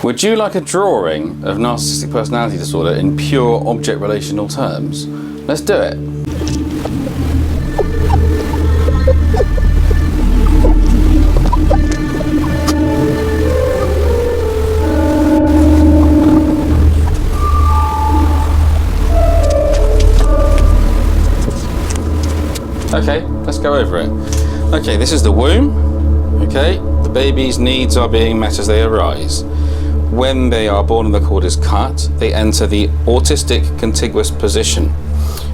Would you like a drawing of narcissistic personality disorder in pure object relational terms? Let's do it. Okay, let's go over it. Okay, this is the womb. Okay, the baby's needs are being met as they arise. When they are born and the cord is cut, they enter the autistic contiguous position.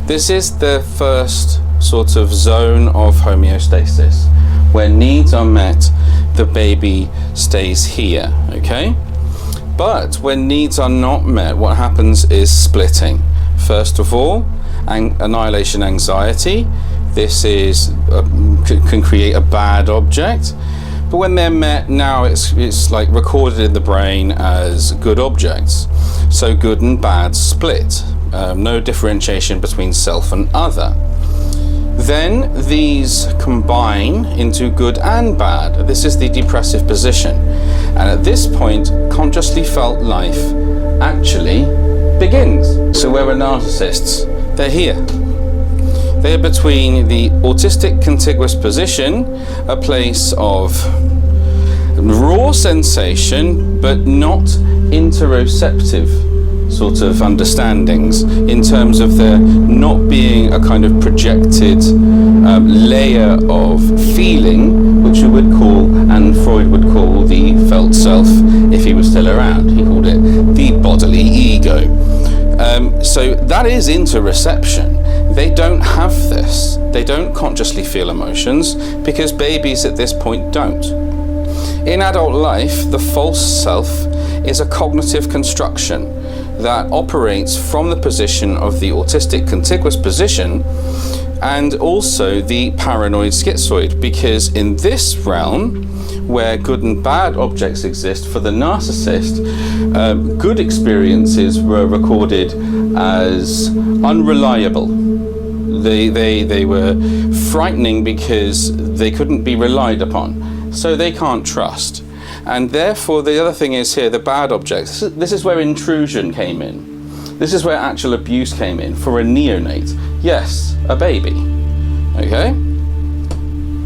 This is the first sort of zone of homeostasis. Where needs are met, the baby stays here, okay? But when needs are not met, what happens is splitting. First of all, annihilation anxiety. This is can create a bad object. But when they're met, now it's like recorded in the brain as good objects. So good and bad split. No differentiation between self and other. Then these combine into good and bad. This is the depressive position. And at this point, consciously felt life actually begins. So where are narcissists? They're here. They're between the autistic contiguous position, a place of raw sensation, but not interoceptive sort of understandings, in terms of there not being a kind of projected layer of feeling, which we would call, and Freud would call, the felt self if he was still around. He called it the bodily ego. So that is interoception. They don't have this. They don't consciously feel emotions because babies at this point don't. In adult life, the false self is a cognitive construction that operates from the position of the autistic contiguous position and also the paranoid schizoid, because in this realm, where good and bad objects exist for the narcissist, good experiences were recorded as unreliable. They were frightening because they couldn't be relied upon, so they can't trust. And therefore the other thing is here, the bad objects. This is where intrusion came in. This is where actual abuse came in for a neonate. Yes, a baby. Okay?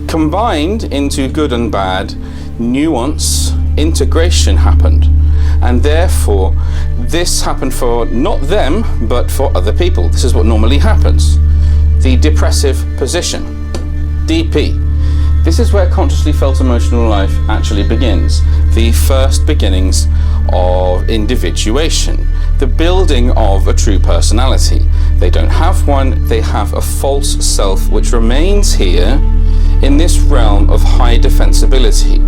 Combined into good and bad, nuance, integration happened. And therefore, this happened for not them, but for other people. This is what normally happens. The depressive position, DP. This is where consciously felt emotional life actually begins. The first beginnings of individuation, the building of a true personality. They don't have one, they have a false self which remains here in this realm of high defensibility,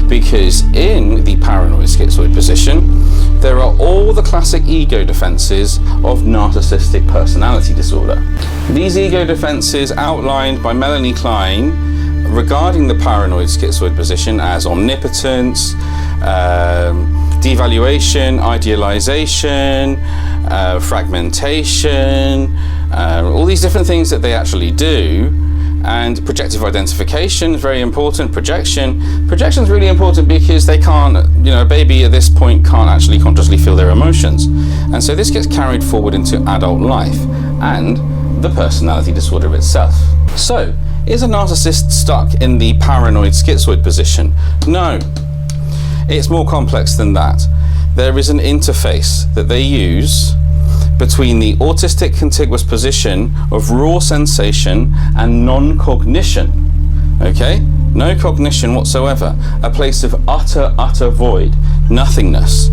because in the paranoid schizoid position there are all the classic ego defenses of narcissistic personality disorder. These ego defenses outlined by Melanie Klein regarding the paranoid schizoid position as omnipotence, devaluation, idealization, fragmentation, all these different things that they actually do. And projective identification is very important. Projection is really important because they can't, a baby at this point can't actually consciously feel their emotions. And so this gets carried forward into adult life and the personality disorder itself. So, is a narcissist stuck in the paranoid schizoid position? No. It's more complex than that. There is an interface that they use between the autistic contiguous position of raw sensation and non-cognition. Okay? No cognition whatsoever. A place of utter void. Nothingness.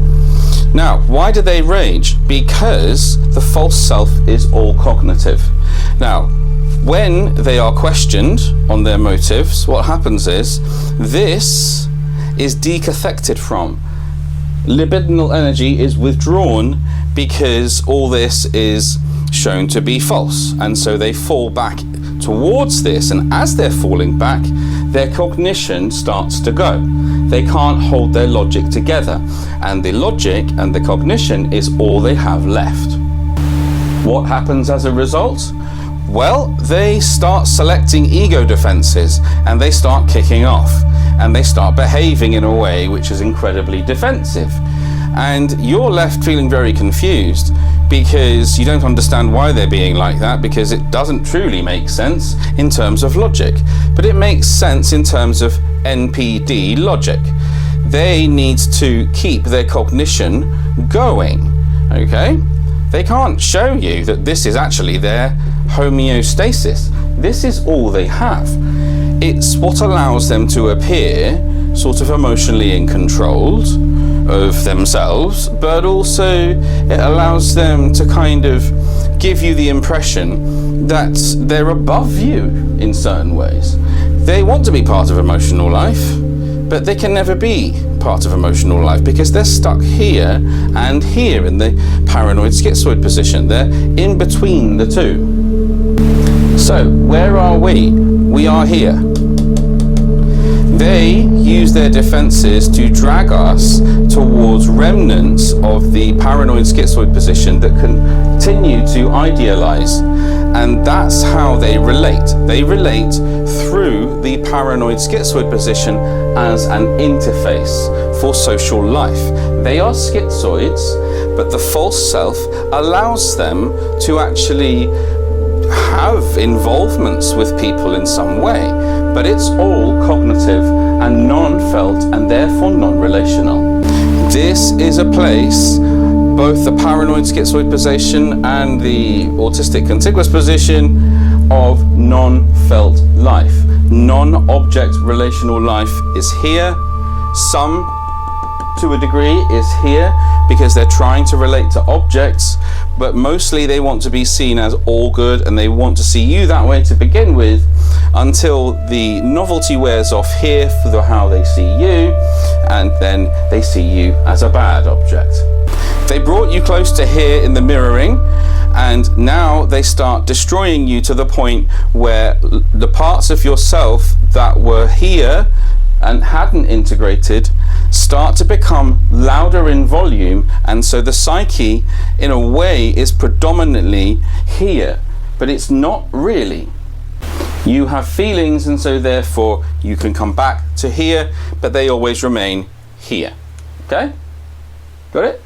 Now, why do they rage? Because the false self is all cognitive. Now, when they are questioned on their motives, what happens is this is decathected from. Libidinal energy is withdrawn because all this is shown to be false, and so they fall back towards this, and as they're falling back, their cognition starts to go. They can't hold their logic together, and the logic and the cognition is all they have left. What happens as a result? Well, they start selecting ego defenses, and they start kicking off, and they start behaving in a way which is incredibly defensive. And you're left feeling very confused because you don't understand why they're being like that, because it doesn't truly make sense in terms of logic, but it makes sense in terms of NPD logic. They need to keep their cognition going, okay? They can't show you that this is actually their homeostasis. This is all they have. It's what allows them to appear sort of emotionally in control of themselves, but also it allows them to kind of give you the impression that they're above you in certain ways. They want to be part of emotional life, but they can never be part of emotional life because they're stuck here and here in the paranoid schizoid position. They're in between the two. So where are we? We are here. They use their defenses to drag us towards remnants of the paranoid schizoid position that continue to idealize. And that's how they relate. They relate through the paranoid schizoid position as an interface for social life. They are schizoids, but the false self allows them to actually have involvements with people in some way, but it's all cognitive and non-felt and therefore non-relational. This is a place, both the paranoid schizoid position and the autistic contiguous position, of non-felt life. Non-object relational life is here. Some, to a degree, is here because they're trying to relate to objects, but mostly they want to be seen as all good, and they want to see you that way to begin with until the novelty wears off here for how they see you, and then they see you as a bad object. They brought you close to here in the mirroring, and now they start destroying you to the point where the parts of yourself that were here and hadn't integrated start to become louder in volume, and so the psyche in a way is predominantly here, but it's not really. You have feelings, and so therefore you can come back to here, but they always remain here. Okay? Got it?